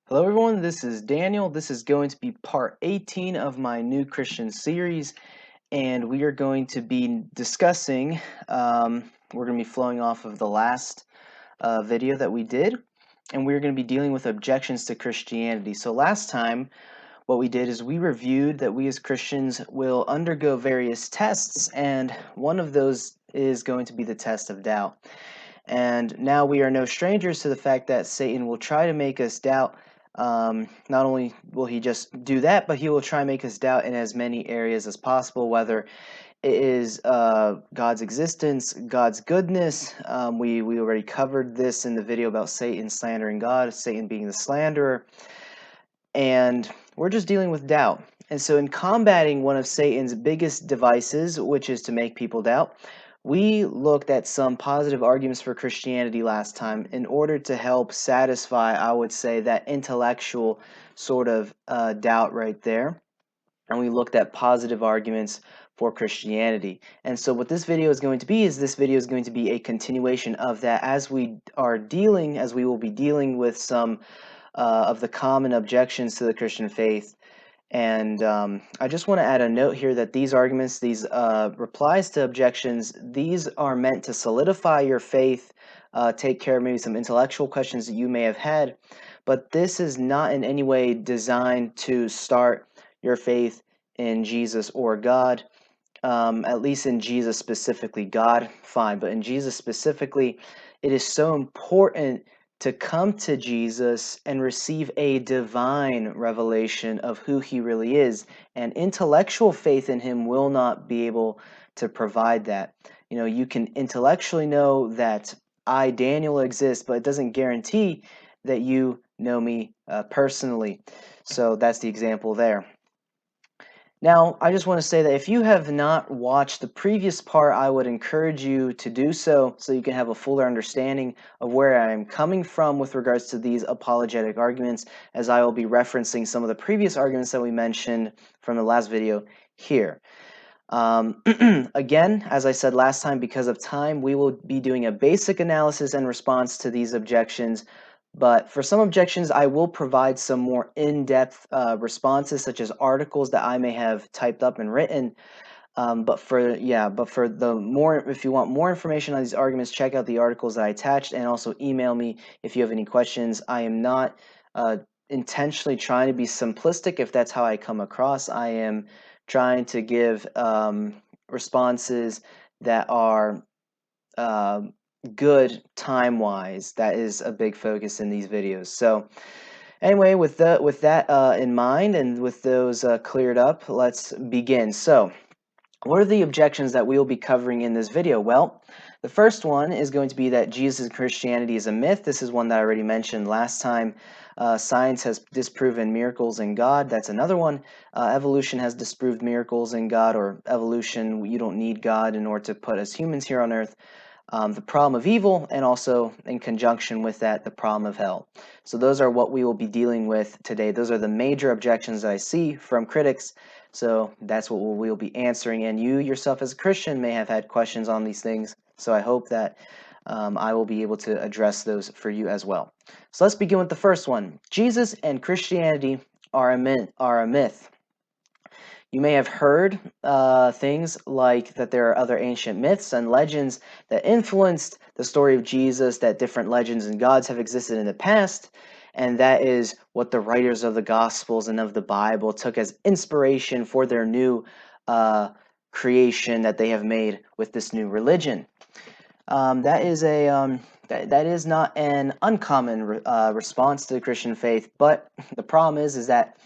Hello, everyone. This is Daniel. This is going to be part 18 of my New Christian series, and we are going to be discussing. We're going to be flowing off of the last video that we did, and we're going to be dealing with objections to Christianity. So, last time, what we did is we reviewed that we as Christians will undergo various tests, and one of those is going to be the test of doubt. And now we are no strangers to the fact that Satan will try to make us doubt. Not only will he just do that, but he will try and make us doubt in as many areas as possible, whether it is God's existence, God's goodness. We already covered this in the video about Satan slandering God, Satan being the slanderer. And we're just dealing with doubt. And so in combating one of Satan's biggest devices, which is to make people doubt, we looked at some positive arguments for Christianity last time in order to help satisfy, I would say, that intellectual sort of doubt right there. And we looked at positive arguments for Christianity. And so what this video is going to be is this video is going to be a continuation of that as we will be dealing with some of the common objections to the Christian faith. And I just want to add a note here that these arguments, these replies to objections, these are meant to solidify your faith, take care of maybe some intellectual questions that you may have had, but this is not in any way designed to start your faith in Jesus or God, at least in Jesus specifically. God, fine, but in Jesus specifically, it is so important to come to Jesus and receive a divine revelation of who he really is. And intellectual faith in him will not be able to provide that. You know, you can intellectually know that I, Daniel, exist, but it doesn't guarantee that you know me personally. So that's the example there. Now, I just want to say that if you have not watched the previous part, I would encourage you to do so you can have a fuller understanding of where I am coming from with regards to these apologetic arguments, as I will be referencing some of the previous arguments that we mentioned from the last video here. Again, as I said last time, because of time, we will be doing a basic analysis and response to these objections. But for some objections, I will provide some more in-depth responses, such as articles that I may have typed up and written. If you want more information on these arguments, check out the articles that I attached, and also email me if you have any questions. I am not intentionally trying to be simplistic if that's how I come across. I am trying to give responses that are good time-wise. That is a big focus in these videos. So anyway, with that in mind and with those cleared up, let's begin. So what are the objections that we will be covering in this video? Well, the first one is going to be that Jesus' Christianity is a myth. This is one that I already mentioned last time. Science has disproven miracles in God. That's another one. Evolution has disproved miracles in God, or evolution, you don't need God in order to put us humans here on earth. The problem of evil, and also in conjunction with that, the problem of hell. So those are what we will be dealing with today. Those are the major objections that I see from critics. So that's what we'll be answering. And you yourself as a Christian may have had questions on these things. So I hope that I will be able to address those for you as well. So let's begin with the first one. Jesus and Christianity are a myth. You may have heard things like that there are other ancient myths and legends that influenced the story of Jesus, that different legends and gods have existed in the past, and that is what the writers of the Gospels and of the Bible took as inspiration for their new creation that they have made with this new religion. That is not an uncommon response to the Christian faith, but the problem is that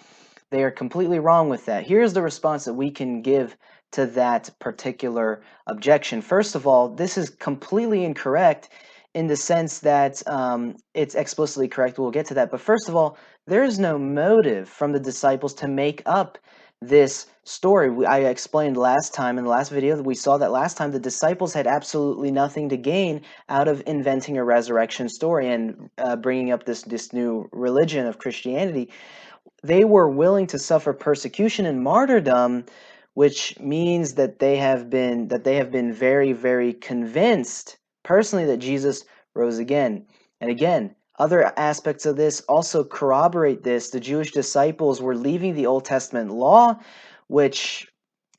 they are completely wrong with that. Here's the response that we can give to that particular objection. First of all, this is completely incorrect in the sense that it's explicitly correct. We'll get to that. But first of all, there is no motive from the disciples to make up this story. I explained last time in the last video that we saw that last time the disciples had absolutely nothing to gain out of inventing a resurrection story and bringing up this new religion of Christianity. They were willing to suffer persecution and martyrdom, which means that they have been very, very convinced personally that Jesus rose again. And again, Other aspects of this also corroborate this. The Jewish disciples were leaving the Old Testament law, which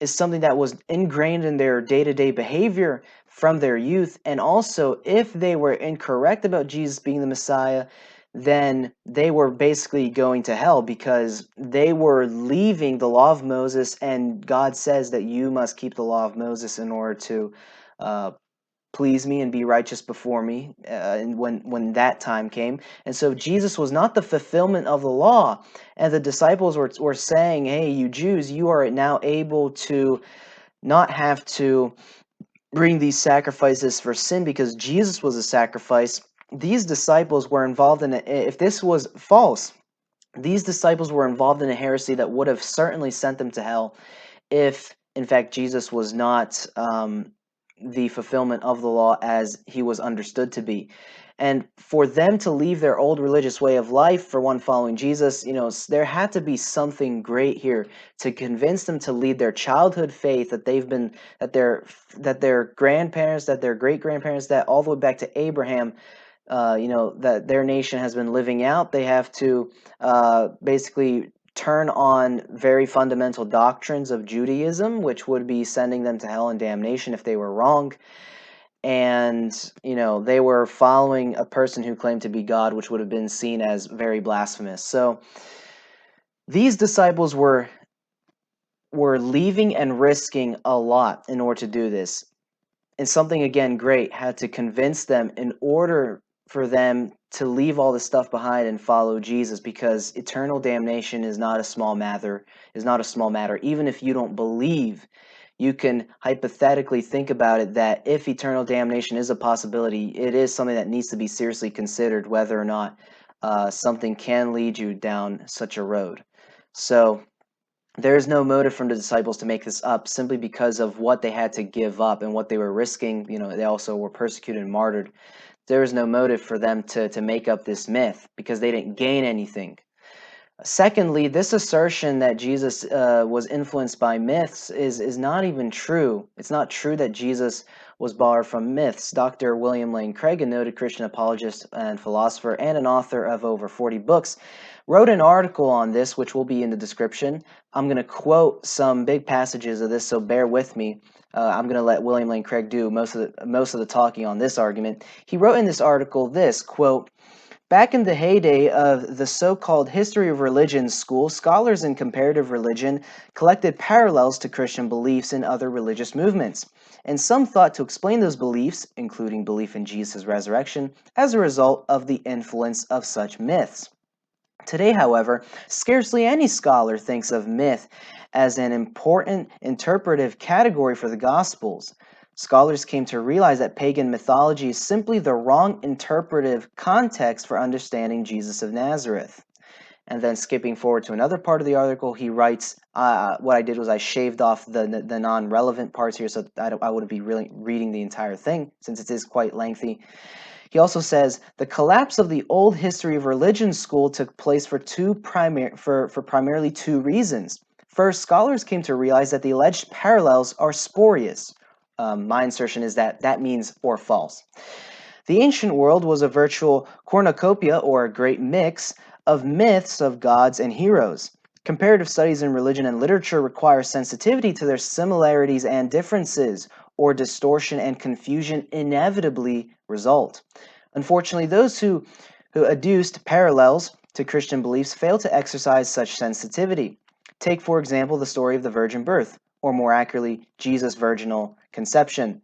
is something that was ingrained in their day-to-day behavior from their youth. And also, if they were incorrect about Jesus being the Messiah, then they were basically going to hell because they were leaving the law of Moses, and God says that you must keep the law of Moses in order to please me and be righteous before me, and when that time came. And so Jesus was not the fulfillment of the law, and the disciples were saying, hey, you Jews, you are now able to not have to bring these sacrifices for sin because Jesus was a sacrifice. These disciples were involved in it. If this was false, these disciples were involved in a heresy that would have certainly sent them to hell if, in fact, Jesus was not the fulfillment of the law as he was understood to be. And for them to leave their old religious way of life for one following Jesus, there had to be something great here to convince them to lead their childhood faith that they've been that their grandparents, that their great grandparents, that all the way back to Abraham, that their nation has been living out. They have to basically turn on very fundamental doctrines of Judaism, which would be sending them to hell and damnation if they were wrong. And, they were following a person who claimed to be God, which would have been seen as very blasphemous. So these disciples were leaving and risking a lot in order to do this. And something, again, great had to convince them in order for them to leave all this stuff behind and follow Jesus, because eternal damnation is not a small matter. Even if you don't believe, you can hypothetically think about it that if eternal damnation is a possibility, it is something that needs to be seriously considered whether or not something can lead you down such a road. So there is no motive from the disciples to make this up simply because of what they had to give up and what they were risking. They also were persecuted and martyred. There is no motive for them to make up this myth because they didn't gain anything. Secondly, this assertion that Jesus was influenced by myths is not even true. It's not true that Jesus was borrowed from myths. Dr. William Lane Craig, a noted Christian apologist and philosopher and an author of over 40 books, wrote an article on this, which will be in the description. I'm going to quote some big passages of this, so bear with me. I'm going to let William Lane Craig do most of the talking on this argument. He wrote in this article this, quote, "Back in the heyday of the so-called history of religion school, scholars in comparative religion collected parallels to Christian beliefs in other religious movements, and some thought to explain those beliefs, including belief in Jesus' resurrection, as a result of the influence of such myths. Today, however, scarcely any scholar thinks of myth as an important interpretive category for the Gospels. Scholars came to realize that pagan mythology is simply the wrong interpretive context for understanding Jesus of Nazareth." And then skipping forward to another part of the article, he writes, what I did was I shaved off the non-relevant parts here, so I wouldn't be really reading the entire thing, since it is quite lengthy. He also says, "The collapse of the old history of religion school took place for primarily two reasons. First, scholars came to realize that the alleged parallels are spurious." My insertion is that means or false. "The ancient world was a virtual cornucopia, or a great mix, of myths of gods and heroes. Comparative studies in religion and literature require sensitivity to their similarities and differences, or distortion and confusion inevitably result. Unfortunately, those who adduced parallels to Christian beliefs fail to exercise such sensitivity. Take, for example, the story of the virgin birth, or more accurately, Jesus' virginal conception.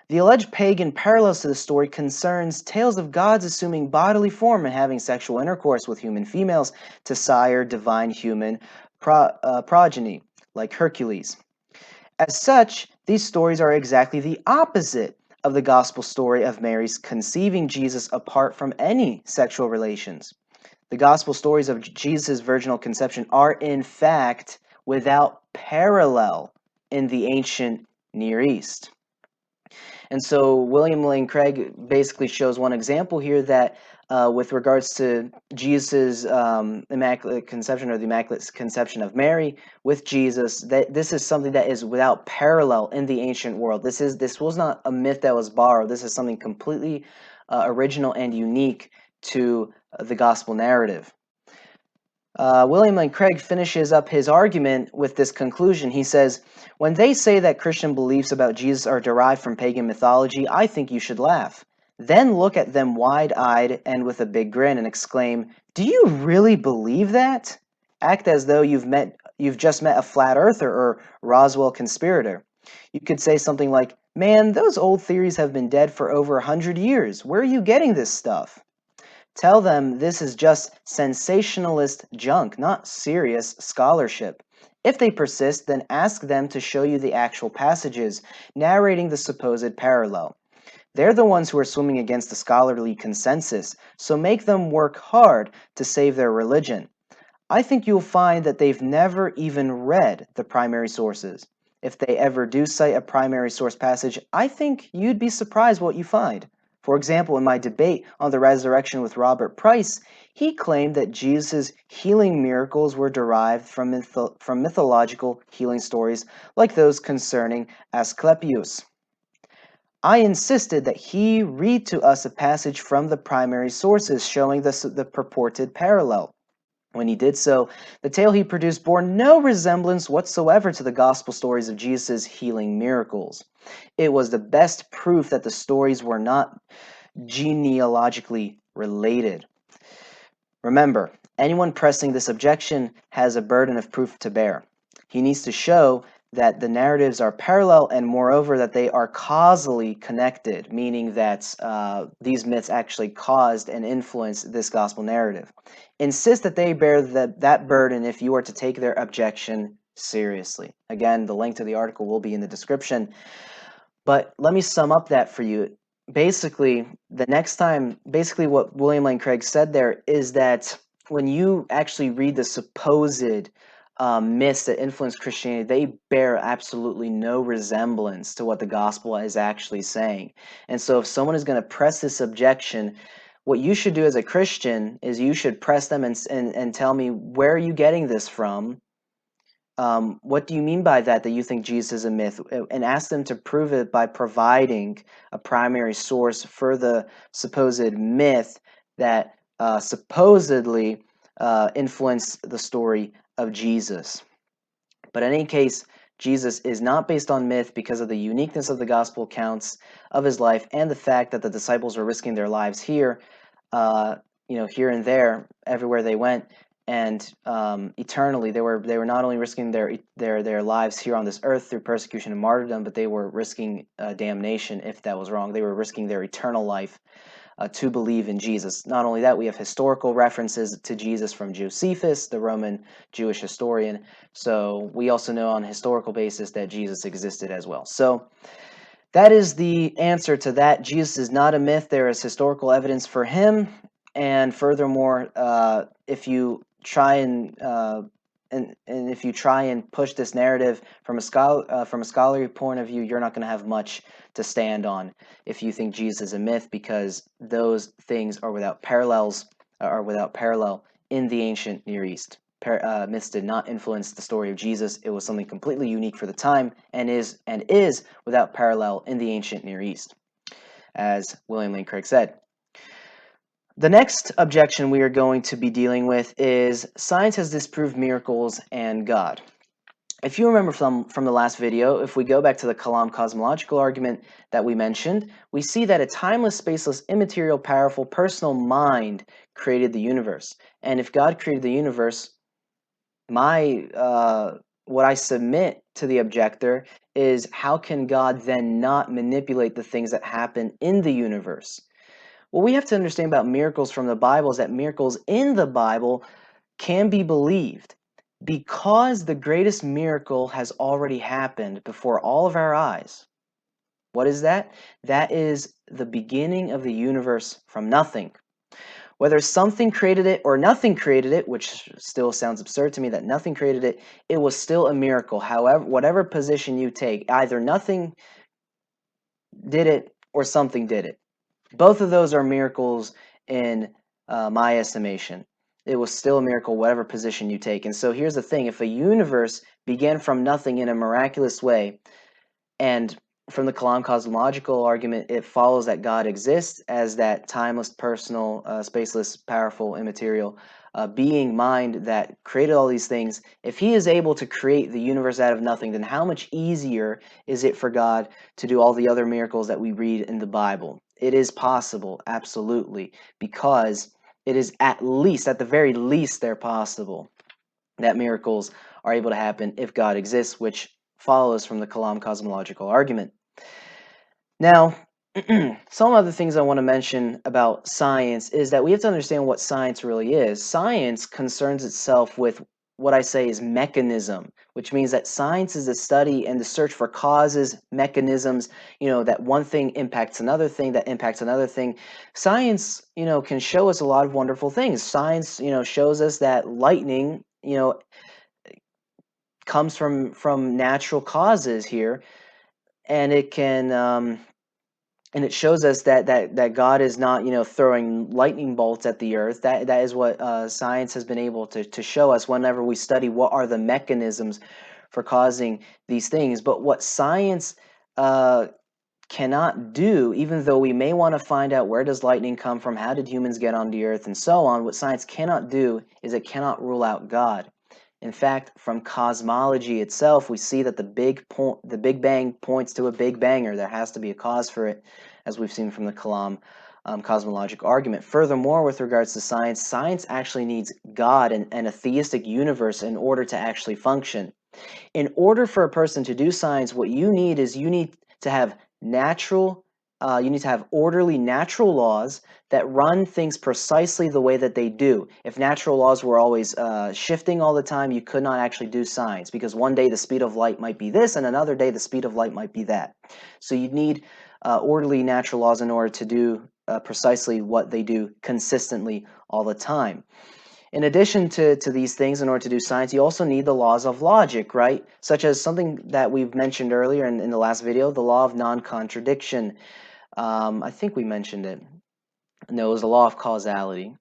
The alleged pagan parallels to the story concerns tales of gods assuming bodily form and having sexual intercourse with human females to sire divine human progeny, like Hercules. As such, these stories are exactly the opposite of the gospel story of Mary's conceiving Jesus apart from any sexual relations. The gospel stories of Jesus' virginal conception are, in fact, without parallel in the ancient Near East." And so William Lane Craig basically shows one example here that with regards to Jesus' immaculate conception, or the immaculate conception of Mary with Jesus, that this is something that is without parallel in the ancient world. This was not a myth that was borrowed. This is something completely original and unique to the gospel narrative. William Lane Craig finishes up his argument with this conclusion. He says, "When they say that Christian beliefs about Jesus are derived from pagan mythology, I think you should laugh. Then look at them wide-eyed and with a big grin and exclaim, 'Do you really believe that?' Act as though you've just met a flat earther or Roswell conspirator. You could say something like, 'Man, those old theories have been dead for over 100 years. Where are you getting this stuff?' Tell them this is just sensationalist junk, not serious scholarship. If they persist, then ask them to show you the actual passages narrating the supposed parallel. They're the ones who are swimming against the scholarly consensus, so make them work hard to save their religion. I think you'll find that they've never even read the primary sources. If they ever do cite a primary source passage, I think you'd be surprised what you find. For example, in my debate on the resurrection with Robert Price, he claimed that Jesus' healing miracles were derived from mythological healing stories like those concerning Asclepius. I insisted that he read to us a passage from the primary sources showing the purported parallel. When he did so, the tale he produced bore no resemblance whatsoever to the gospel stories of Jesus' healing miracles. It was the best proof that the stories were not genealogically related. Remember, anyone pressing this objection has a burden of proof to bear. He needs to show that the narratives are parallel and moreover that they are causally connected, meaning that these myths actually caused and influenced this gospel narrative. Insist that they bear that burden if you are to take their objection seriously. Again, the link to the article will be in the description. But let me sum up that for you. Basically, what William Lane Craig said there is that when you actually read the supposed myths that influence Christianity, they bear absolutely no resemblance to what the gospel is actually saying. And so if someone is going to press this objection, what you should do as a Christian is you should press them and tell me, where are you getting this from? What do you mean by that you think Jesus is a myth? And ask them to prove it by providing a primary source for the supposed myth that supposedly influenced the story of Jesus. But in any case, Jesus is not based on myth because of the uniqueness of the gospel accounts of his life and the fact that the disciples were risking their lives here, here and there, everywhere they went, and eternally they were not only risking their lives here on this earth through persecution and martyrdom, but they were risking damnation if that was wrong. They were risking their eternal life to believe in Jesus. Not only that, we have historical references to Jesus from Josephus, the Roman Jewish historian. So we also know on a historical basis that Jesus existed as well. So that is the answer to that. Jesus is not a myth. There is historical evidence for him. And furthermore, if you try and if you try and push this narrative from a scholarly point of view, you're not going to have much to stand on if you think Jesus is a myth, because those things are without parallel in the ancient Near East. Myths did not influence the story of Jesus. It was something completely unique for the time and is without parallel in the ancient Near East, as William Lane Craig said. The next objection we are going to be dealing with is science has disproved miracles and God. If you remember from the last video, if we go back to the Kalam cosmological argument that we mentioned, we see that a timeless, spaceless, immaterial, powerful, personal mind created the universe. And if God created the universe, what I submit to the objector is, how can God then not manipulate the things that happen in the universe? What we have to understand about miracles from the Bible is that miracles in the Bible can be believed because the greatest miracle has already happened before all of our eyes. What is that? That is the beginning of the universe from nothing. Whether something created it or nothing created it, which still sounds absurd to me that nothing created it, it was still a miracle. However, whatever position you take, either nothing did it or something did it. Both of those are miracles in my estimation. It was still a miracle, whatever position you take. And so here's the thing. If a universe began from nothing in a miraculous way, and from the Kalam cosmological argument, it follows that God exists as that timeless, personal, spaceless, powerful, immaterial being, mind that created all these things. If he is able to create the universe out of nothing, then how much easier is it for God to do all the other miracles that we read in the Bible? It is possible, absolutely, because it is at least, at the very least, they're possible that miracles are able to happen if God exists, which follows from the Kalam cosmological argument. Now, some other things I want to mention about science is that we have to understand what science really is. Science concerns itself with what I say is mechanism, which means that science is the study and the search for causes, mechanisms, that one thing impacts another thing, that impacts another thing. Science, can show us a lot of wonderful things. Science, shows us that lightning, comes from natural causes here, and it can and it shows us that God is not throwing lightning bolts at the earth. That is what science has been able to show us whenever we study what are the mechanisms for causing these things. But what science cannot do, even though we may want to find out where does lightning come from, how did humans get on the earth, and so on, what science cannot do is it cannot rule out God. In fact, from cosmology itself, we see that the Big Bang points to a Big Banger. There has to be a cause for it, as we've seen from the Kalam cosmological argument. Furthermore, with regards to science, science actually needs God and a theistic universe in order to actually function. In order for a person to do science, what you need is you need to have you need to have orderly natural laws that run things precisely the way that they do. If natural laws were always shifting all the time, you could not actually do science, because one day the speed of light might be this and another day the speed of light might be that. So you need orderly natural laws in order to do precisely what they do consistently all the time. In addition to these things, in order to do science, you also need the laws of logic, right? Such as something that we've mentioned earlier in the last video, the law of non-contradiction. I think we mentioned it. No, it was the law of causality.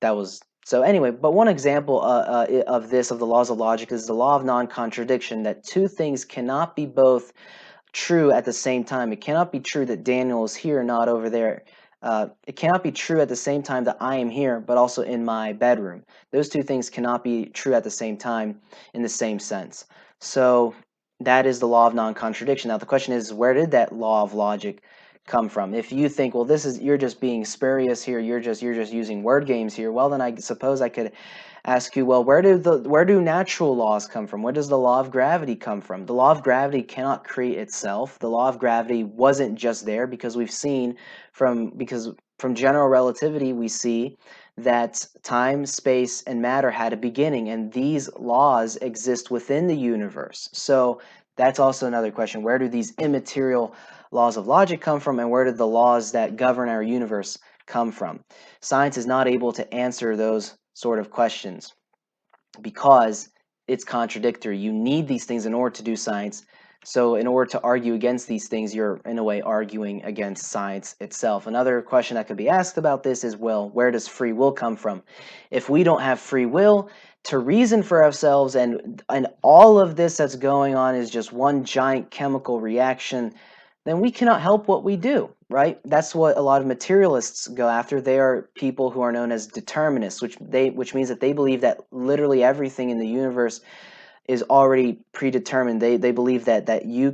That was so. Anyway, but one example of this, of the laws of logic, is the law of non-contradiction. That two things cannot be both true at the same time. It cannot be true that Daniel is here, not over there. It cannot be true at the same time that I am here, but also in my bedroom. Those two things cannot be true at the same time in the same sense. So that is the law of non-contradiction. Now the question is, where did that law of logic come from? If you think, well, you're just being spurious here, you're just using word games here, well, then I suppose I could ask you, well, where do natural laws come from? Where does the law of gravity come from? The law of gravity cannot create itself. The law of gravity wasn't just there, because we've seen from general relativity, we see that time, space, and matter had a beginning, and these laws exist within the universe. So that's also another question. Where do these immaterial laws of logic come from, and where did the laws that govern our universe come from? Science is not able to answer those sort of questions because it's contradictory. You need these things in order to do science. So in order to argue against these things, you're in a way arguing against science itself. Another question that could be asked about this is, well, where does free will come from? If we don't have free will to reason for ourselves, and all of this that's going on is just one giant chemical reaction, then we cannot help what we do, right? That's what a lot of materialists go after. They are people who are known as determinists, which means that they believe that literally everything in the universe is already predetermined. They believe that you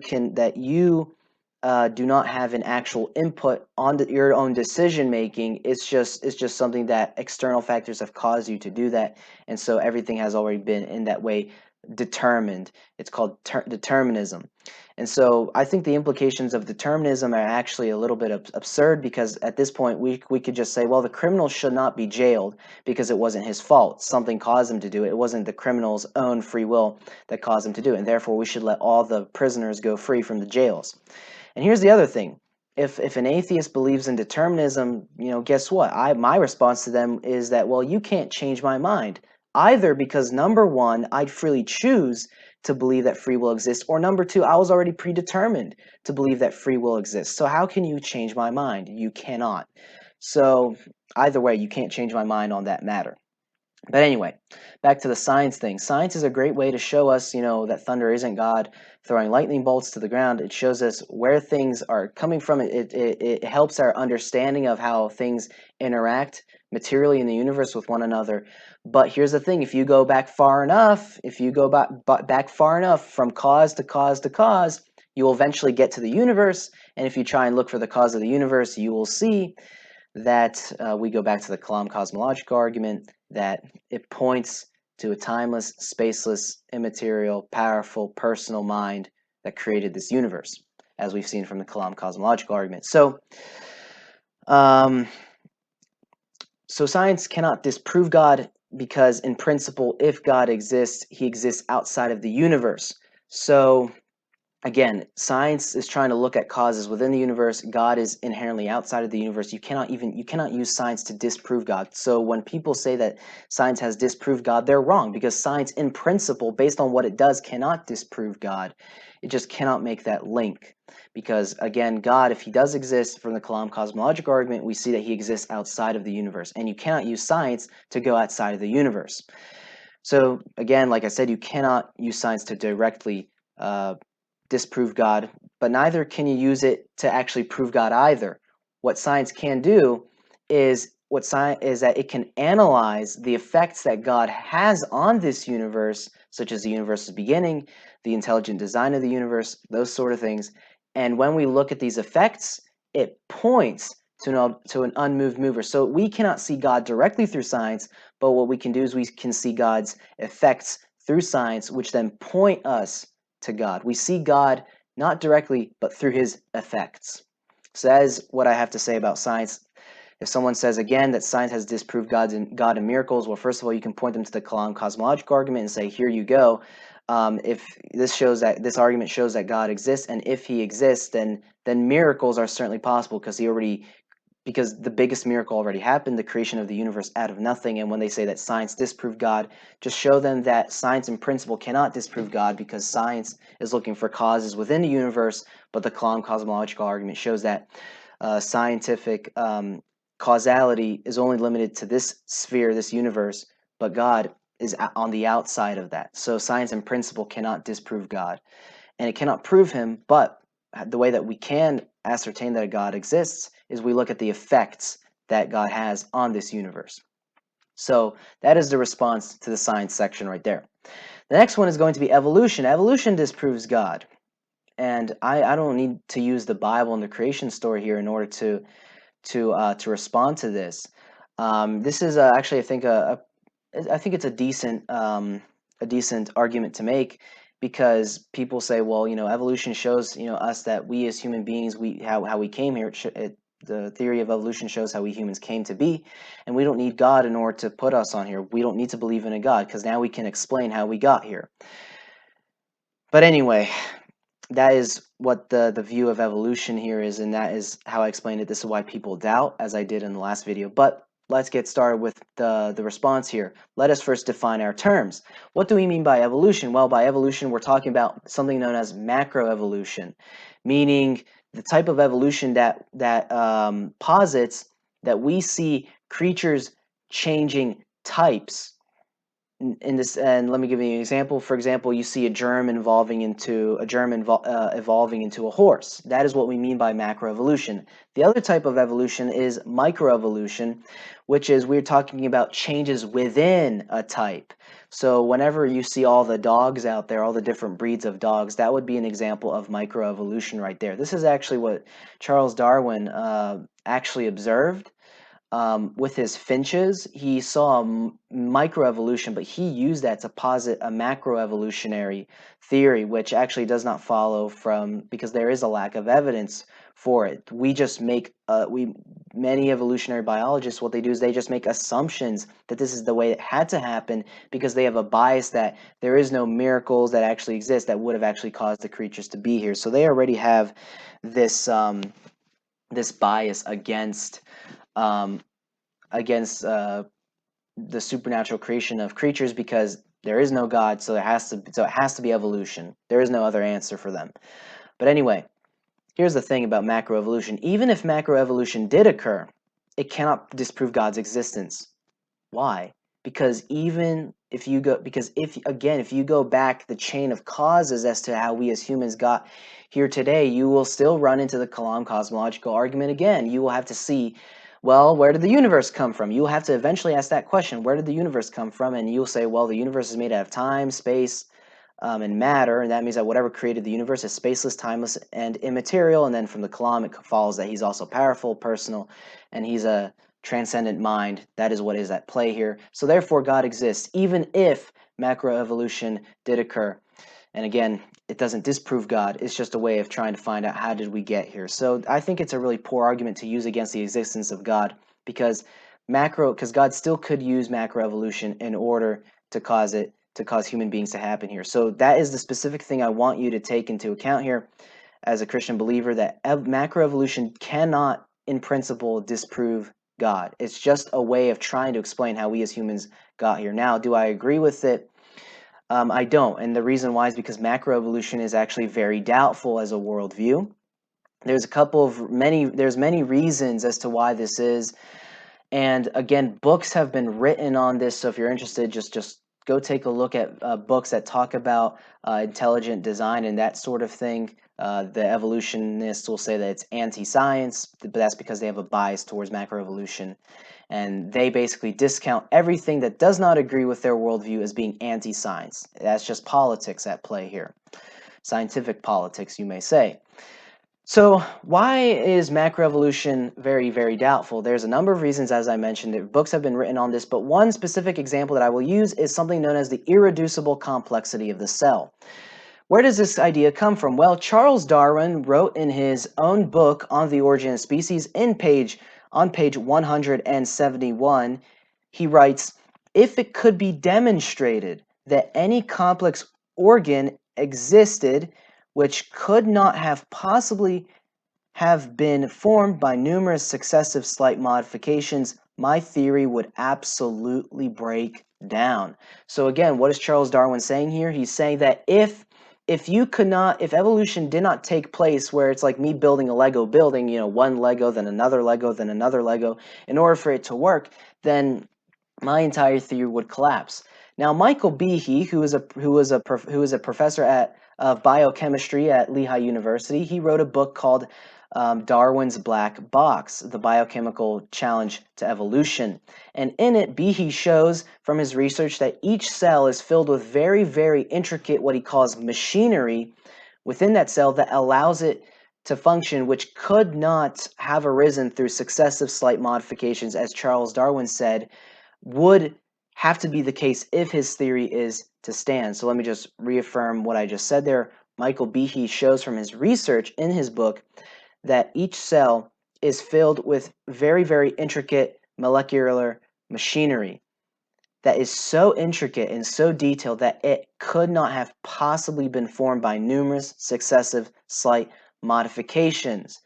do not have an actual input on your own decision making. It's just something that external factors have caused you to do that, and so everything has already been in that way determined. It's called determinism. And so I think the implications of determinism are actually a little bit absurd, because at this point we could just say, well, the criminal should not be jailed because it wasn't his fault. Something caused him to do it. It wasn't the criminal's own free will that caused him to do it, and therefore we should let all the prisoners go free from the jails. And here's the other thing. If an atheist believes in determinism, guess what? My response to them is that, well, you can't change my mind. Either because, number one, I'd freely choose to believe that free will exists, or number two, I was already predetermined to believe that free will exists. So how can you change my mind? You cannot. So either way, you can't change my mind on that matter. But anyway, back to the science thing. Science is a great way to show us, that thunder isn't God throwing lightning bolts to the ground. It shows us where things are coming from. It helps our understanding of how things interact materially in the universe with one another. But here's the thing: if you go back far enough, back far enough from cause to cause to cause, you will eventually get to the universe. And if you try and look for the cause of the universe, you will see that we go back to the Kalam cosmological argument that it points to a timeless, spaceless, immaterial, powerful, personal mind that created this universe, as we've seen from the Kalam cosmological argument. So science cannot disprove God because, in principle, if God exists, he exists outside of the universe. So again, science is trying to look at causes within the universe. God is inherently outside of the universe. You cannot use science to disprove God. So when people say that science has disproved God, they're wrong, because science in principle, based on what it does, cannot disprove God. It just cannot make that link. Because again, God, if he does exist from the Kalam cosmological argument, we see that he exists outside of the universe. And you cannot use science to go outside of the universe. So again, like I said, you cannot use science to directly disprove God, but neither can you use it to actually prove God either. What science can do is that it can analyze the effects that God has on this universe, such as the universe's beginning, the intelligent design of the universe, those sort of things. And when we look at these effects, it points to an unmoved mover. So we cannot see God directly through science, but what we can do is we can see God's effects through science, which then point us to God. We see God not directly, but through his effects. So that is what I have to say about science. If someone says again that science has disproved God in miracles, well, first of all, you can point them to the Kalam cosmological argument and say, here you go. If this argument shows that God exists, and if he exists, then miracles are certainly possible, because the biggest miracle already happened, the creation of the universe out of nothing. And when they say that science disproved God, just show them that science in principle cannot disprove God, because science is looking for causes within the universe, but the Kalam cosmological argument shows that scientific causality is only limited to this sphere, this universe, but God is on the outside of that. So science in principle cannot disprove God, and it cannot prove him, but the way that we can ascertain that God exists is we look at the effects that God has on this universe. So that is the response to the science section right there. The next one is going to be evolution. Evolution disproves God. And I don't need to use the Bible and the creation story here in order to respond to this. This is actually, I think it's a decent argument to make, because people say, well, evolution shows us that we as human beings, how we came here. The theory of evolution shows how we humans came to be, and we don't need God in order to put us on here. We don't need to believe in a God, because now we can explain how we got here. But anyway, that is what the view of evolution here is, and that is how I explained it. This is why people doubt, as I did in the last video. But let's get started with the response here. Let us first define our terms. What do we mean by evolution? Well, by evolution, we're talking about something known as macroevolution, meaning the type of evolution that posits that we see creatures changing types. In this, and let me give you an example. For example, you see a germ evolving into a horse. That is what we mean by macroevolution. The other type of evolution is microevolution, which is we're talking about changes within a type. So whenever you see all the dogs out there, all the different breeds of dogs, that would be an example of microevolution right there. This is actually what Charles Darwin actually observed. With his finches, he saw a microevolution, but he used that to posit a macroevolutionary theory, which actually does not follow because there is a lack of evidence for it. We just make many evolutionary biologists, what they do is they just make assumptions that this is the way it had to happen, because they have a bias that there is no miracles that actually exist that would have actually caused the creatures to be here. So they already have this this bias against the supernatural creation of creatures, because there is no God, so it has to be evolution. There is no other answer for them. But anyway, here's the thing about macroevolution. Even if macroevolution did occur, it cannot disprove God's existence. Why? Because even if you go, because if you go back the chain of causes as to how we as humans got here today, you will still run into the Kalam cosmological argument again. You will have to see, well, where did the universe come from? You will have to eventually ask that question, where did the universe come from? And you'll say, well, the universe is made out of time, space, and matter, and that means that whatever created the universe is spaceless, timeless, and immaterial. And then from the Kalam, it follows that he's also powerful, personal, and he's a transcendent mind. That is what is at play here. So therefore, God exists, even if macroevolution did occur. And again, it doesn't disprove God. It's just a way of trying to find out how did we get here. So I think it's a really poor argument to use against the existence of God, because God still could use macroevolution in order to cause human beings to happen here. So that is the specific thing I want you to take into account here as a Christian believer, that macroevolution cannot, in principle, disprove God. It's just a way of trying to explain how we as humans got here. Now, do I agree with it? I don't, and the reason why is because macroevolution is actually very doubtful as a worldview. There's many reasons as to why this is, and again, books have been written on this. So if you're interested, just go take a look at books that talk about intelligent design and that sort of thing. The evolutionists will say that it's anti-science, but that's because they have a bias towards macroevolution. And they basically discount everything that does not agree with their worldview as being anti-science. That's just politics at play here. Scientific politics, you may say. So why is macroevolution very, very doubtful? There's a number of reasons, as I mentioned. Books have been written on this, but one specific example that I will use is something known as the irreducible complexity of the cell. Where does this idea come from? Well, Charles Darwin wrote in his own book on the origin of species on page 171, he writes, "If it could be demonstrated that any complex organ existed which could not have possibly have been formed by numerous successive slight modifications, my theory would absolutely break down." So again, what is Charles Darwin saying here? He's saying that if evolution did not take place where it's like me building a Lego building, one Lego, then another Lego, then another Lego, in order for it to work, then my entire theory would collapse. Now, Michael Behe, who is a professor of biochemistry at Lehigh University, he wrote a book called Darwin's Black Box: The Biochemical Challenge to Evolution. And in it, Behe shows from his research that each cell is filled with very, very intricate, what he calls machinery within that cell that allows it to function, which could not have arisen through successive slight modifications, as Charles Darwin said, would have to be the case if his theory is to stand. So let me just reaffirm what I just said there. Michael Behe shows from his research in his book that each cell is filled with very, very intricate molecular machinery that is so intricate and so detailed that it could not have possibly been formed by numerous successive slight modifications.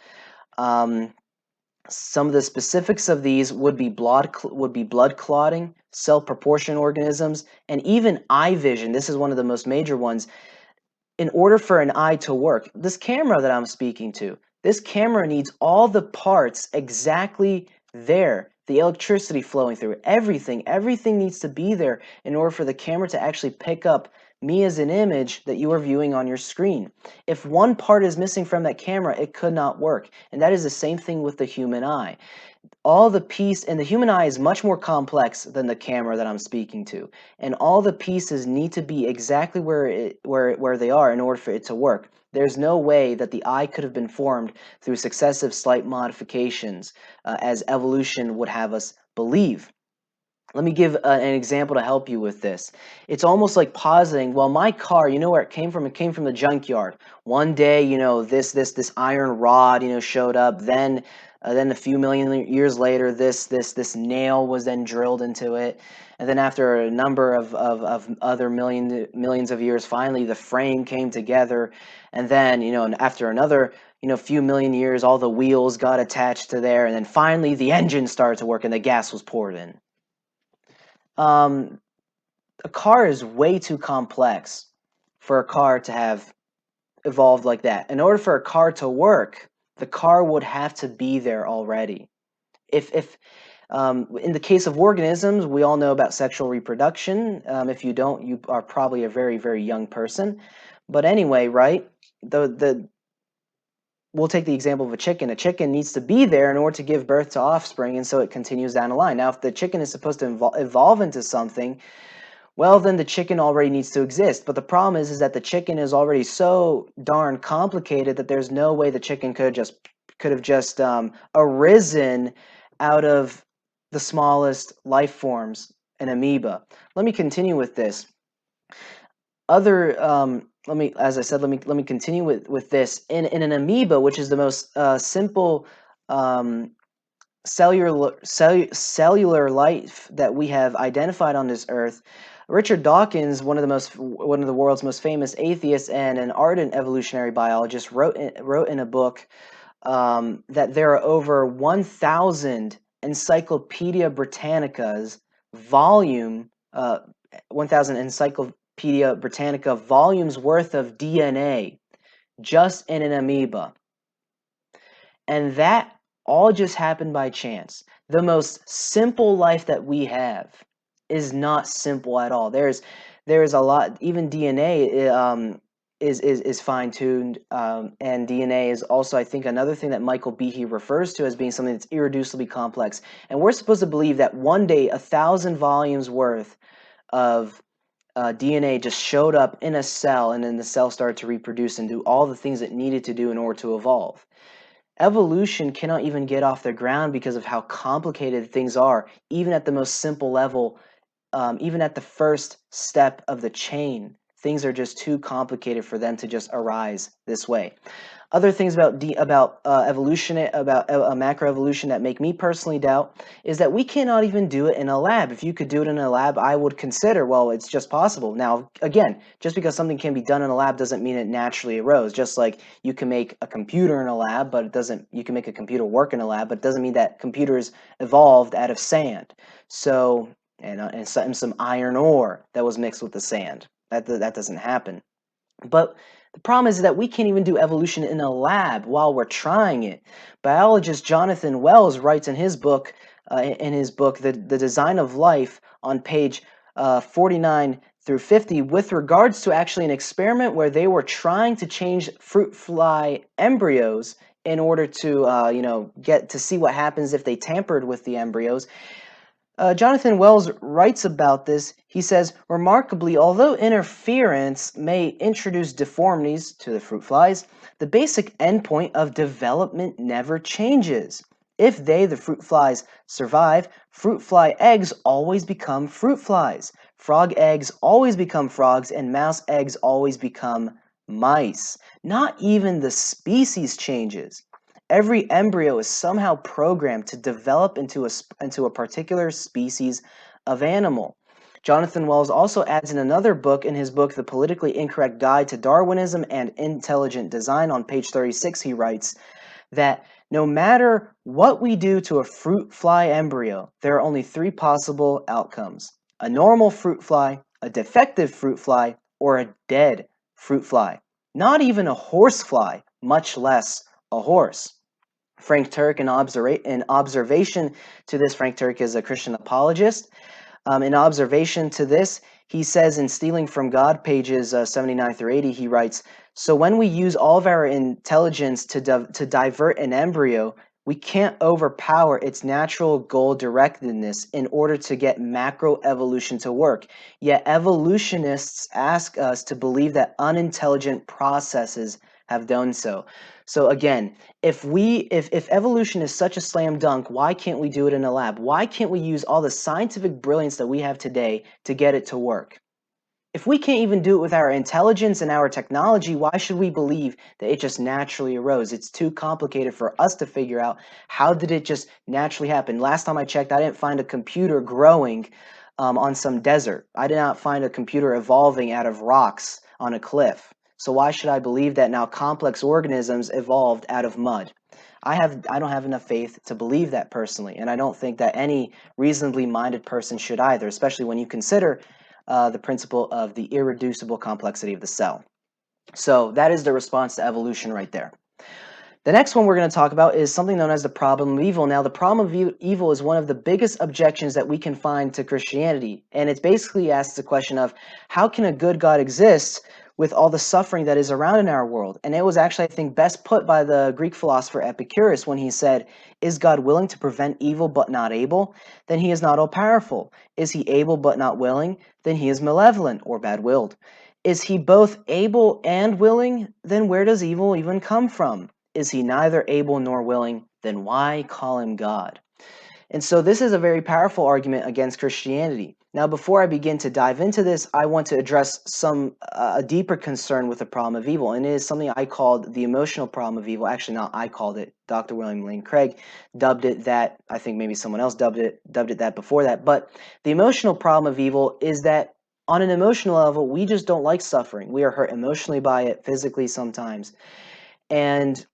Some of the specifics of these would be blood clotting, cell proportion organisms, and even eye vision. This is one of the most major ones. In order for an eye to work, this camera that I'm speaking to, this camera needs all the parts exactly there. The electricity flowing through it, everything needs to be there in order for the camera to actually pick up me as an image that you are viewing on your screen. If one part is missing from that camera, it could not work. And that is the same thing with the human eye. And the human eye is much more complex than the camera that I'm speaking to, and all the pieces need to be exactly where they are in order for it to work. There's no way that the eye could have been formed through successive slight modifications, as evolution would have us believe. Let me give an example to help you with this. It's almost like positing, well, my car, you know where it came from? It came from the junkyard. One day, this iron rod, showed up. Then a few million years later, this nail was then drilled into it. And then after a number of other millions of years, finally the frame came together. And then, after another few million years, all the wheels got attached to there. And then finally the engine started to work and the gas was poured in. A car is way too complex for a car to have evolved like that. In order for a car to work, the car would have to be there already. If In the case of organisms, we all know about sexual reproduction. If you don't, you are probably a very, very young person. But anyway, right? We'll take the example of a chicken. A chicken needs to be there in order to give birth to offspring, and so it continues down the line. Now, if the chicken is supposed to evolve into something, well, then the chicken already needs to exist. But the problem is that the chicken is already so darn complicated that there's no way the chicken could have just arisen out of the smallest life forms, an amoeba. Let me continue with this. As I said, let me continue with this. In an amoeba, which is the most simple cellular life that we have identified on this earth, Richard Dawkins, one of the world's most famous atheists and an ardent evolutionary biologist, wrote in a book that there are over 1,000 Encyclopedia Britannicas 1,000 Encyclopedia Britannica volumes worth of DNA just in an amoeba. And that all just happened by chance. The most simple life that we have is not simple at all. There's a lot. Even DNA is fine-tuned, and DNA is also, I think, another thing that Michael Behe refers to as being something that's irreducibly complex. And we're supposed to believe that one day 1,000 volumes worth of DNA just showed up in a cell, and then the cell started to reproduce and do all the things it needed to do in order to evolve. Evolution cannot even get off the ground because of how complicated things are, even at the most simple level, even at the first step of the chain. Things are just too complicated for them to just arise this way. Other things about evolution, about macroevolution that make me personally doubt is that we cannot even do it in a lab. If you could do it in a lab, I would consider, well, it's just possible. Now, again, just because something can be done in a lab doesn't mean it naturally arose. Just like you can make a computer in a lab, but you can make a computer work in a lab, but it doesn't mean that computers evolved out of sand. So, and some iron ore that was mixed with the sand. That doesn't happen. But the problem is that we can't even do evolution in a lab while we're trying it. Biologist Jonathan Wells writes in his book, The Design of Life, on page 49 through 50, with regards to actually an experiment where they were trying to change fruit fly embryos in order to, get to see what happens if they tampered with the embryos. Jonathan Wells writes about this. He says, remarkably, although interference may introduce deformities to the fruit flies, the basic endpoint of development never changes. If they, the fruit flies, survive, fruit fly eggs always become fruit flies. Frog eggs always become frogs, and mouse eggs always become mice. Not even the species changes. Every embryo is somehow programmed to develop into a particular species of animal. Jonathan Wells also adds in another book, in his book, The Politically Incorrect Guide to Darwinism and Intelligent Design, on page 36, he writes that no matter what we do to a fruit fly embryo, there are only three possible outcomes: a normal fruit fly, a defective fruit fly, or a dead fruit fly. Not even a horse fly, much less a horse. Frank Turk, in observation to this, Frank Turk is a Christian apologist. In observation to this, he says in Stealing from God, pages 79 through 80, he writes, so when we use all of our intelligence to divert an embryo, we can't overpower its natural goal-directedness in order to get macroevolution to work. Yet evolutionists ask us to believe that unintelligent processes have done so. So again, if evolution is such a slam dunk, why can't we do it in a lab? Why can't we use all the scientific brilliance that we have today to get it to work? If we can't even do it with our intelligence and our technology, why should we believe that it just naturally arose? It's too complicated for us to figure out. How did it just naturally happen? Last time I checked, I didn't find a computer growing on some desert. I did not find a computer evolving out of rocks on a cliff. So why should I believe that now complex organisms evolved out of mud? I don't have enough faith to believe that personally, and I don't think that any reasonably minded person should either, especially when you consider the principle of the irreducible complexity of the cell. So that is the response to evolution right there. The next one we're going to talk about is something known as the problem of evil. Now, the problem of evil is one of the biggest objections that we can find to Christianity. And it basically asks the question of, how can a good God exist with all the suffering that is around in our world? And it was actually, I think, best put by the Greek philosopher Epicurus when he said, is God willing to prevent evil but not able? Then he is not all-powerful. Is he able but not willing? Then he is malevolent or bad-willed. Is he both able and willing? Then where does evil even come from? Is he neither able nor willing? Then why call him God? And so this is a very powerful argument against Christianity. Now, before I begin to dive into this, I want to address a deeper concern with the problem of evil, and it is something I called the emotional problem of evil. Actually, not I called it. Dr. William Lane Craig dubbed it that. I think maybe someone else dubbed it that before that. But the emotional problem of evil is that on an emotional level, we just don't like suffering. We are hurt emotionally by it, physically sometimes, and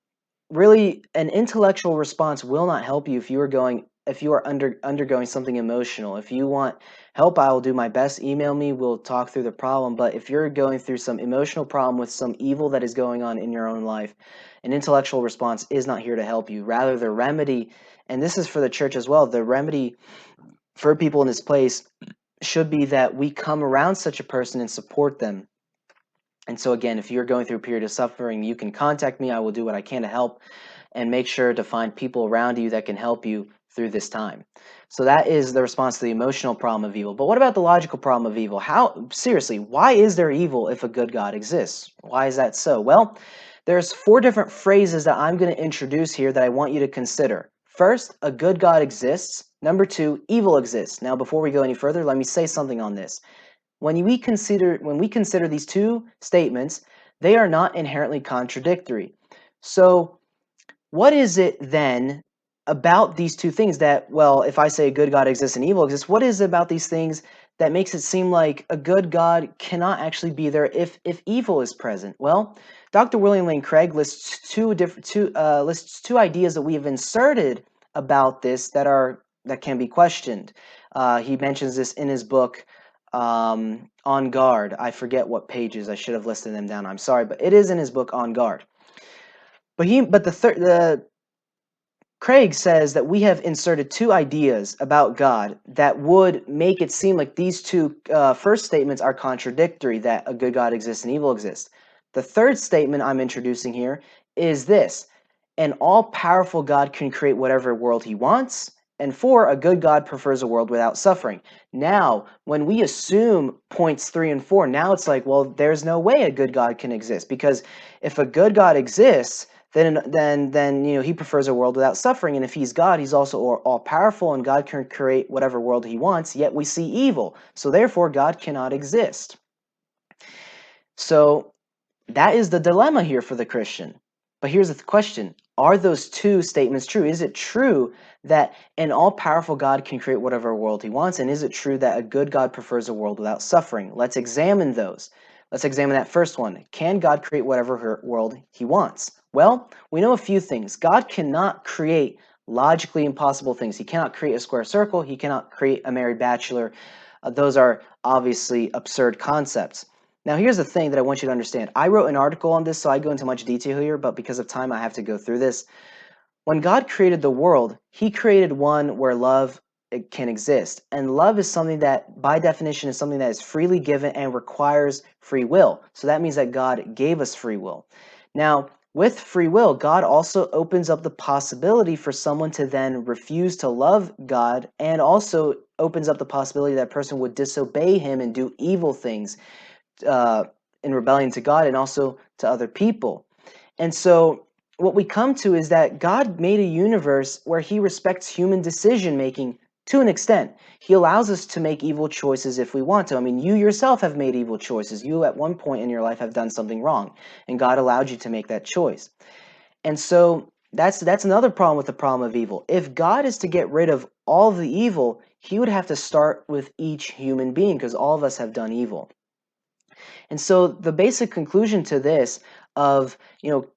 really an intellectual response will not help you if you are undergoing something emotional. If you want help, I will do my best. Email me, we'll talk through the problem. But if you're going through some emotional problem with some evil that is going on in your own life, an intellectual response is not here to help you. Rather, the remedy, and this is for the church as well, the remedy for people in this place should be that we come around such a person and support them. And so again, if you're going through a period of suffering, you can contact me. I will do what I can to help, and make sure to find people around you that can help you through this time. So that is the response to the emotional problem of evil. But what about the logical problem of evil? Seriously, why is there evil if a good God exists? Why is that so? Well, there's 4 different phrases that I'm going to introduce here that I want you to consider. First, a good God exists. Number 2, evil exists. Now, before we go any further, let me say something on this. When we consider these 2 statements, they are not inherently contradictory. So, what is it then about these 2 things that, well, if I say a good God exists and evil exists, what is it about these things that makes it seem like a good God cannot actually be there if evil is present? Well, Dr. William Lane Craig lists two ideas that we have inserted about this that can be questioned. He mentions this in his book, On Guard. I forget what pages. I should have listed them down. I'm sorry, but it is in his book On Guard. But Craig says that we have inserted 2 ideas about God that would make it seem like these 2 first statements are contradictory, that a good God exists and evil exists. The third statement I'm introducing here is this: an all-powerful God can create whatever world he wants, and 4, a good God prefers a world without suffering. Now, when we assume points 3 and 4, now it's like, well, there's no way a good God can exist, because if a good God exists, then he prefers a world without suffering. And if he's God, he's also all-powerful, and God can create whatever world he wants, yet we see evil. So therefore, God cannot exist. So that is the dilemma here for the Christian. But here's the question: are those 2 statements true? Is it true that an all-powerful God can create whatever world he wants? And is it true that a good God prefers a world without suffering? Let's examine those. Let's examine that first one. Can God create whatever world he wants? Well, we know a few things. God cannot create logically impossible things. He cannot create a square circle. He cannot create a married bachelor. Those are obviously absurd concepts. Now, here's the thing that I want you to understand. I wrote an article on this, so I go into much detail here, but because of time, I have to go through this. When God created the world, he created one where love can exist. And love is something that, by definition, is something that is freely given and requires free will. So that means that God gave us free will. Now, with free will, God also opens up the possibility for someone to then refuse to love God, and also opens up the possibility that a person would disobey him and do evil things in rebellion to God and also to other people. And so what we come to is that God made a universe where he respects human decision making to an extent. He allows us to make evil choices if we want to. I mean, you yourself have made evil choices. You at one point in your life have done something wrong, and God allowed you to make that choice. And so that's another problem with the problem of evil. If God is to get rid of all of the evil, he would have to start with each human being, because all of us have done evil. And so the basic conclusion to this of,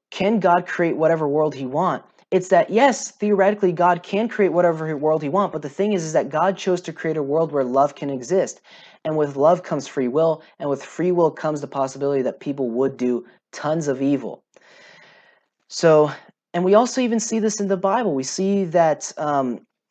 can God create whatever world he wants? It's that, yes, theoretically, God can create whatever world he wants, but the thing is that God chose to create a world where love can exist. And with love comes free will, and with free will comes the possibility that people would do tons of evil. So And we also even see this in the Bible. We see that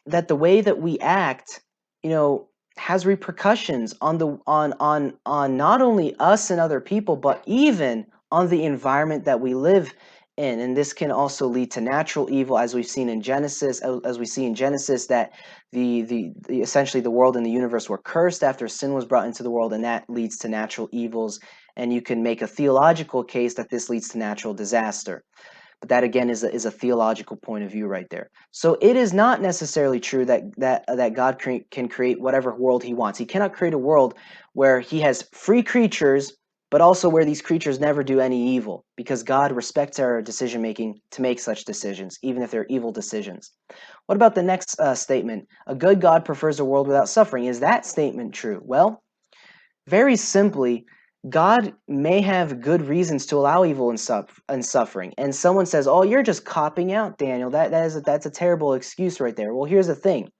that the way that we act, you know, has repercussions on the on not only us and other people, but even on the environment that we live in. And this can also lead to natural evil, as we've seen in Genesis, as we see in Genesis that the essentially the world and the universe were cursed after sin was brought into the world, and that leads to natural evils. And you can make a theological case that this leads to natural disaster. But that again is a theological point of view right there. So it is not necessarily true that God can create whatever world he wants. He cannot create a world where he has free creatures, but also where these creatures never do any evil, because God respects our decision making to make such decisions, even if they're evil decisions. What about the next statement? A good God prefers a world without suffering. Is that statement true? Well, very simply, God may have good reasons to allow evil and suffering. And someone says, "Oh, you're just copping out, Daniel. That's a terrible excuse right there." Well, here's the thing: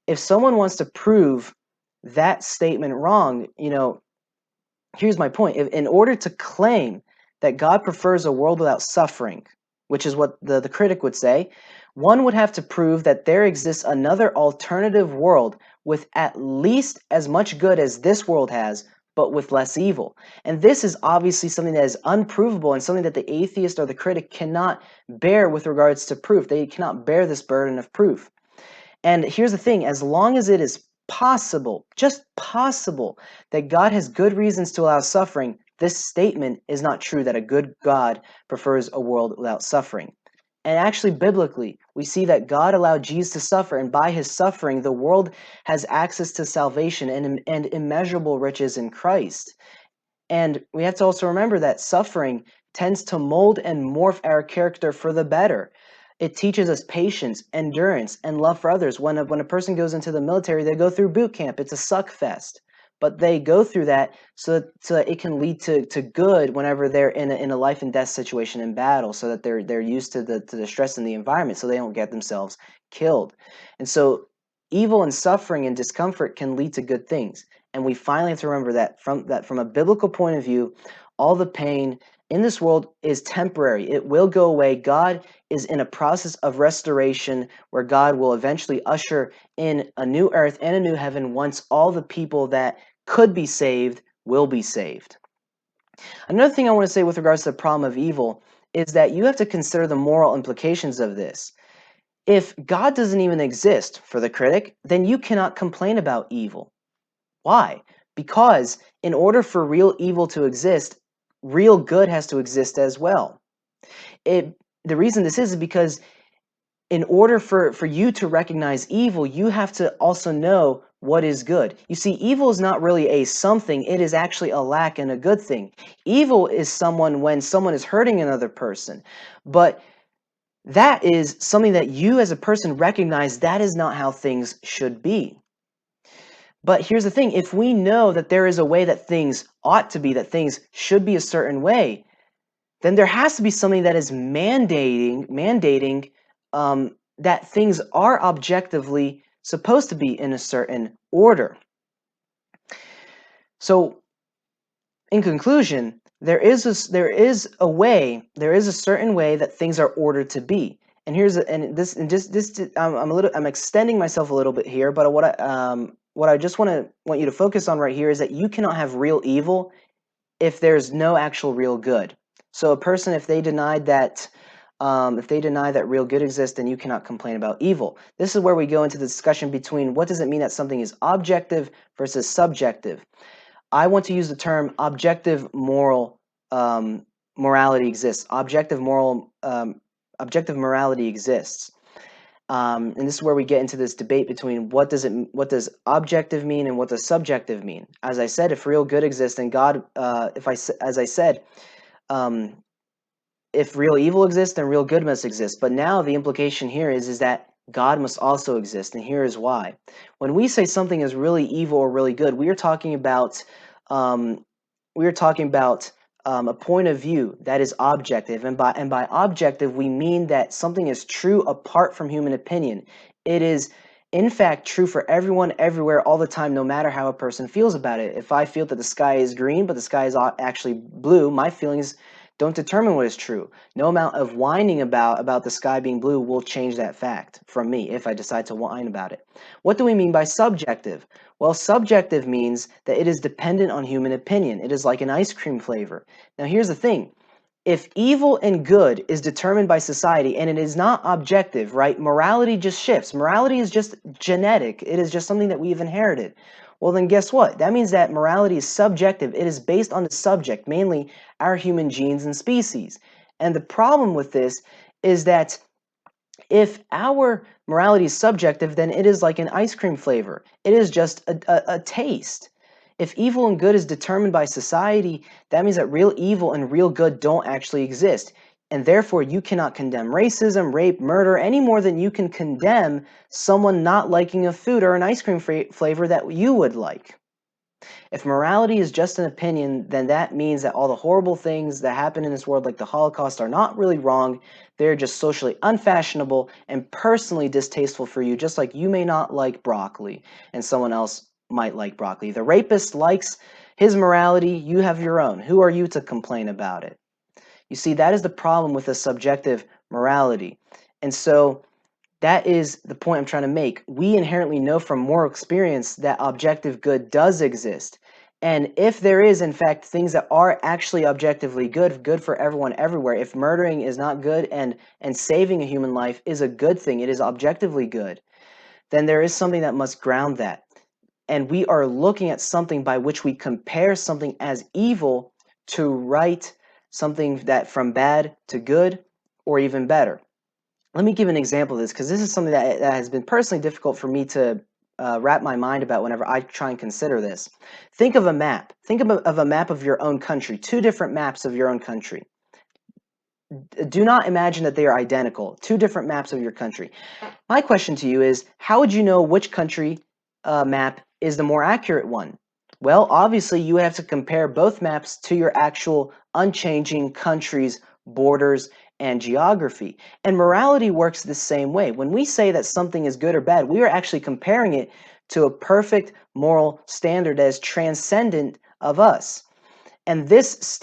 if someone wants to prove that statement wrong, here's my point. In order to claim that God prefers a world without suffering, which is what the critic would say, one would have to prove that there exists another alternative world with at least as much good as this world has, but with less evil. And this is obviously something that is unprovable and something that the atheist or the critic cannot bear with regards to proof. They cannot bear this burden of proof. And here's the thing: as long as it is possible, just possible, that God has good reasons to allow suffering, this statement is not true that a good God prefers a world without suffering. And actually, biblically, we see that God allowed Jesus to suffer, and by his suffering, the world has access to salvation and immeasurable riches in Christ. And we have to also remember that suffering tends to mold and morph our character for the better. It teaches us patience, endurance, and love for others. When a person goes into the military, they go through boot camp. It's a suck fest. But they go through that so that it can lead to good whenever they're in a life and death situation in battle, so that they're used to the stress in the environment, so they don't get themselves killed. And so evil and suffering and discomfort can lead to good things. And we finally have to remember that from a biblical point of view, all the pain in this world is temporary. It will go away. God is in a process of restoration where God will eventually usher in a new earth and a new heaven once all the people that could be saved will be saved. Another thing I want to say with regards to the problem of evil is that you have to consider the moral implications of this. If God doesn't even exist for the critic, then you cannot complain about evil. Why? Because in order for real evil to exist, real good has to exist as well. The reason this is because in order for you to recognize evil, you have to also know what is good. You see, evil is not really a something, it is actually a lack and a good thing. Evil is when someone is hurting another person. But that is something that you as a person recognize that is not how things should be. But here's the thing: if we know that there is a way that things ought to be, that things should be a certain way, then there has to be something that is mandating that things are objectively supposed to be in a certain order. So, in conclusion, there is a certain way that things are ordered to be. And I'm extending myself a little bit here, but what I just want you to focus on right here is that you cannot have real evil if there's no actual real good. So a person, if they deny that real good exists, then you cannot complain about evil. This is where we go into the discussion between what does it mean that something is objective versus subjective. I want to use the term objective morality exists. Objective morality exists. And this is where we get into this debate between what does objective mean and what does subjective mean. As I said, if real good exists, then God, if real evil exists, then real good must exist. But now the implication here is that God must also exist, and here is why. When we say something is really evil or really good, we are talking about a point of view that is objective, and by objective we mean that something is true apart from human opinion. It is in fact true for everyone, everywhere, all the time, no matter how a person feels about it. If I feel that the sky is green, but the sky is actually blue, my feelings don't determine what is true. No amount of whining about the sky being blue will change that fact from me if I decide to whine about it. What do we mean by subjective? Well, subjective means that it is dependent on human opinion. It is like an ice cream flavor. Now, here's the thing. If evil and good is determined by society and it is not objective, right? Morality just shifts. Morality is just genetic. It is just something that we've inherited. Well, then guess what? That means that morality is subjective. It is based on the subject, mainly our human genes and species. And the problem with this is that if our morality is subjective, then it is like an ice cream flavor. It is just a taste. If evil and good is determined by society, that means that real evil and real good don't actually exist. And therefore, you cannot condemn racism, rape, murder, any more than you can condemn someone not liking a food or an ice cream flavor that you would like. If morality is just an opinion, then that means that all the horrible things that happen in this world, like the Holocaust, are not really wrong. They're just socially unfashionable and personally distasteful for you, just like you may not like broccoli and someone else might like broccoli. The rapist likes his morality, you have your own. Who are you to complain about it? You see, that is the problem with a subjective morality. And so that is the point I'm trying to make. We inherently know from moral experience that objective good does exist. And if there is, in fact, things that are actually objectively good, good for everyone everywhere, if murdering is not good and saving a human life is a good thing, it is objectively good, then there is something that must ground that. And we are looking at something by which we compare something as evil to right, something that from bad to good, or even better. Let me give an example of this, because this is something that has been personally difficult for me to wrap my mind about whenever I try and consider this. Think of a map. Think of a map of your own country, two different maps of your own country. Do not imagine that they are identical, two different maps of your country. My question to you is, how would you know which country map is the more accurate one? Well, obviously, you would have to compare both maps to your actual unchanging country's borders and geography. And morality works the same way. When we say that something is good or bad, we are actually comparing it to a perfect moral standard that is transcendent of us. And this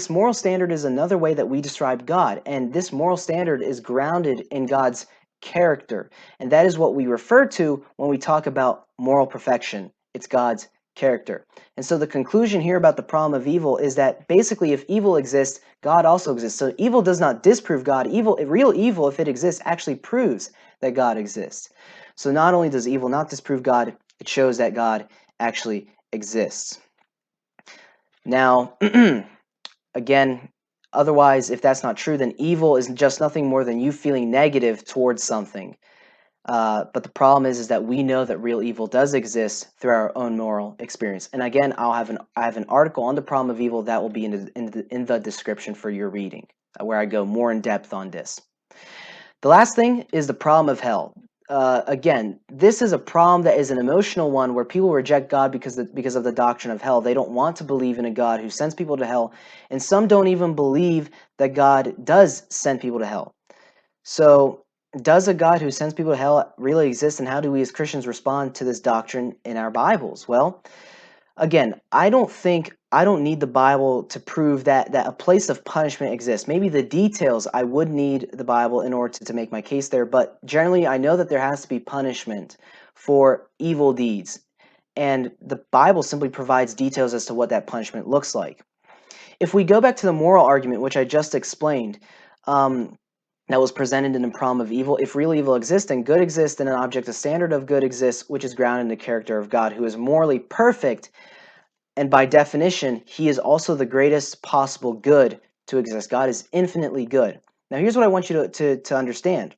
moral standard is another way that we describe God. And this moral standard is grounded in God's character. And that is what we refer to when we talk about moral perfection. It's God's character. And so the conclusion here about the problem of evil is that basically if evil exists, God also exists. So evil does not disprove God. Real evil, if it exists, actually proves that God exists. So not only does evil not disprove God, it shows that God actually exists. Now, again, otherwise, if that's not true, then evil is just nothing more than you feeling negative towards something. But the problem is that we know that real evil does exist through our own moral experience. And again, I have an article on the problem of evil that will be in the description for your reading, where I go more in depth on this. The last thing is the problem of hell. Again, this is a problem that is an emotional one where people reject God because of the doctrine of hell. They don't want to believe in a God who sends people to hell, and some don't even believe that God does send people to hell. So, does a God who sends people to hell really exist, and how do we as Christians respond to this doctrine in our Bibles? Well, again, I don't need the Bible to prove that a place of punishment exists. Maybe the details, I would need the Bible in order to make my case there, but generally I know that there has to be punishment for evil deeds. And the Bible simply provides details as to what that punishment looks like. If we go back to the moral argument, which I just explained, that was presented in the problem of evil. If real evil exists and good exists, then an objective standard of good exists, which is grounded in the character of God, who is morally perfect. And by definition, he is also the greatest possible good to exist. God is infinitely good. Now, here's what I want you to understand.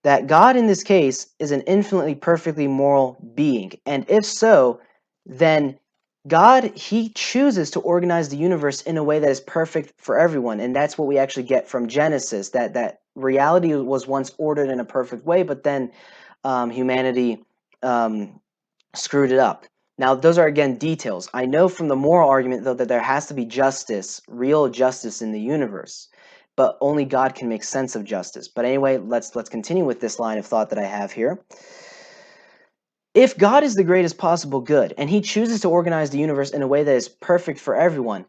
That God, in this case, is an infinitely perfectly moral being. And if so, then God, he chooses to organize the universe in a way that is perfect for everyone. And that's what we actually get from Genesis, that reality was once ordered in a perfect way, but then humanity screwed it up. Now, those are, again, details. I know from the moral argument, though, that there has to be justice, real justice in the universe. But only God can make sense of justice. But anyway, let's continue with this line of thought that I have here. If God is the greatest possible good, and he chooses to organize the universe in a way that is perfect for everyone,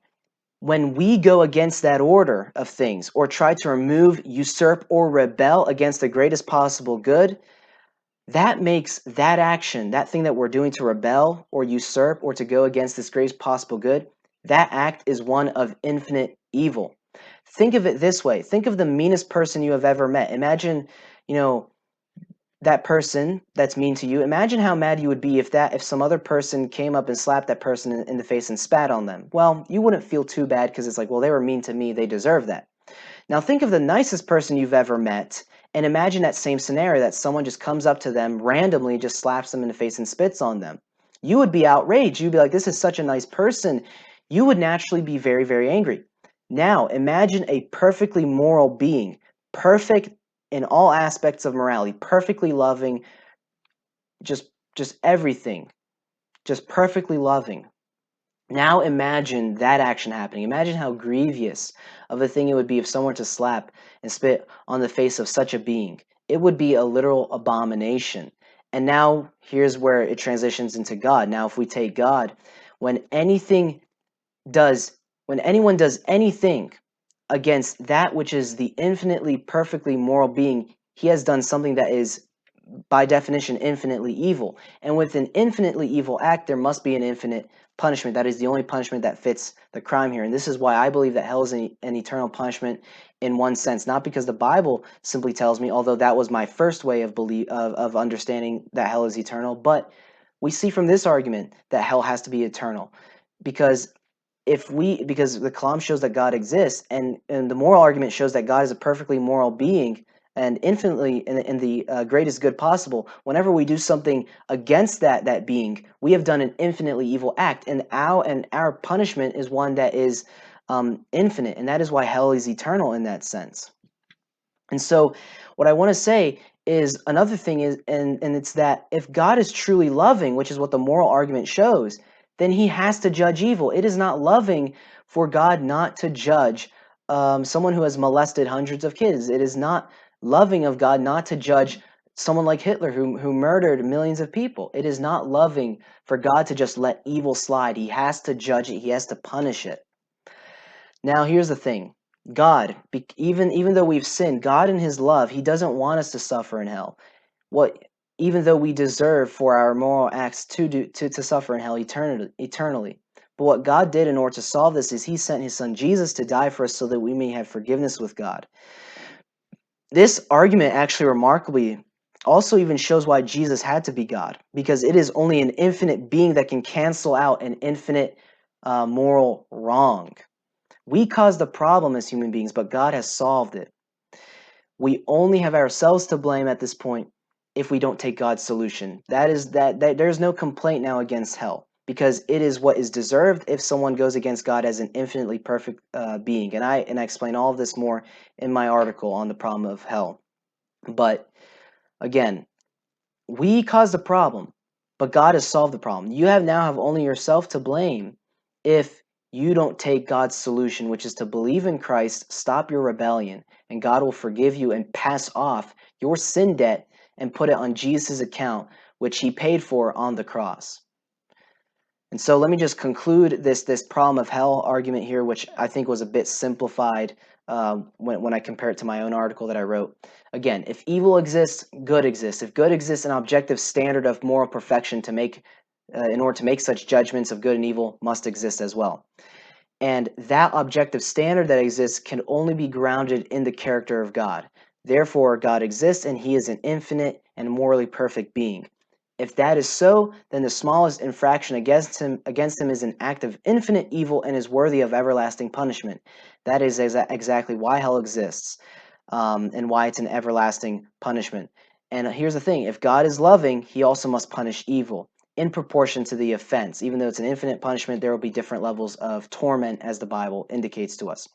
When we go against that order of things or try to remove, usurp, or rebel against the greatest possible good, that makes that action, that thing that we're doing to rebel or usurp or to go against this greatest possible good, that act is one of infinite evil. Think of it this way. Think of the meanest person you have ever met. Imagine, you know, that person that's mean to you. Imagine how mad you would be if some other person came up and slapped that person in the face and spat on them. Well, you wouldn't feel too bad because it's like, well, they were mean to me, they deserve that. Now think of the nicest person you've ever met and imagine that same scenario, that someone just comes up to them randomly, just slaps them in the face and spits on them. You would be outraged. You'd be like, this is such a nice person. You would naturally be very, very angry. Now imagine a perfectly moral being, perfect in all aspects of morality, perfectly loving, just everything, just perfectly loving. Now imagine that action happening. Imagine how grievous of a thing it would be if someone were to slap and spit on the face of such a being. It would be a literal abomination. And now here's where it transitions into God. Now if we take God, when anyone does anything against that which is the infinitely perfectly moral being, he has done something that is by definition infinitely evil. And with an infinitely evil act, there must be an infinite punishment. That is the only punishment that fits the crime here. And this is why I believe that hell is an eternal punishment in one sense, not because the Bible simply tells me, although that was my first way of understanding that hell is eternal, but we see from this argument that hell has to be eternal because because the Kalam shows that God exists, and the moral argument shows that God is a perfectly moral being and infinitely in the greatest good possible. Whenever we do something against that being, we have done an infinitely evil act, and our punishment is one that is infinite, and that is why hell is eternal in that sense. And so, what I want to say is another thing is, and it's that if God is truly loving, which is what the moral argument shows, then he has to judge evil. It is not loving for God not to judge someone who has molested hundreds of kids. It is not loving of God not to judge someone like Hitler who murdered millions of people. It is not loving for God to just let evil slide. He has to judge it. He has to punish it. Now, here's the thing. God, even though we've sinned, God in his love, he doesn't want us to suffer in hell. Even though we deserve for our moral acts to suffer in hell eternally. But what God did in order to solve this is he sent his son Jesus to die for us so that we may have forgiveness with God. This argument actually remarkably also even shows why Jesus had to be God, because it is only an infinite being that can cancel out an infinite moral wrong. We caused the problem as human beings, but God has solved it. We only have ourselves to blame at this point if we don't take God's solution. That there's no complaint now against hell, because it is what is deserved if someone goes against God as an infinitely perfect being. And I explain all of this more in my article on the problem of hell. But again, we caused the problem, but God has solved the problem. You now have only yourself to blame if you don't take God's solution, which is to believe in Christ, stop your rebellion, and God will forgive you and pass off your sin debt and put it on Jesus' account, which he paid for on the cross. And so let me just conclude this problem of hell argument here, which I think was a bit simplified when I compare it to my own article that I wrote. Again, if evil exists, good exists. If good exists, an objective standard of moral perfection in order to make such judgments of good and evil must exist as well. And that objective standard that exists can only be grounded in the character of God. Therefore, God exists and he is an infinite and morally perfect being. If that is so, then the smallest infraction against him is an act of infinite evil and is worthy of everlasting punishment. That is exactly why hell exists, and why it's an everlasting punishment. And here's the thing, if God is loving, he also must punish evil in proportion to the offense. Even though it's an infinite punishment, there will be different levels of torment, as the Bible indicates to us.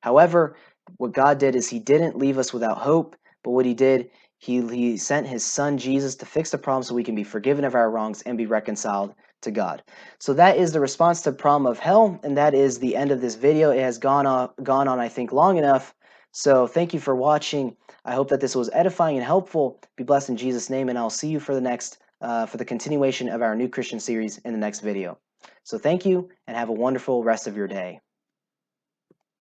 However, what God did is he didn't leave us without hope, but what he did, he sent his son Jesus to fix the problem so we can be forgiven of our wrongs and be reconciled to God. So that is the response to the problem of hell, and that is the end of this video. It has gone on, I think, long enough. So thank you for watching. I hope that this was edifying and helpful. Be blessed in Jesus' name, and I'll see you for the continuation of our New Christian series in the next video. So thank you, and have a wonderful rest of your day.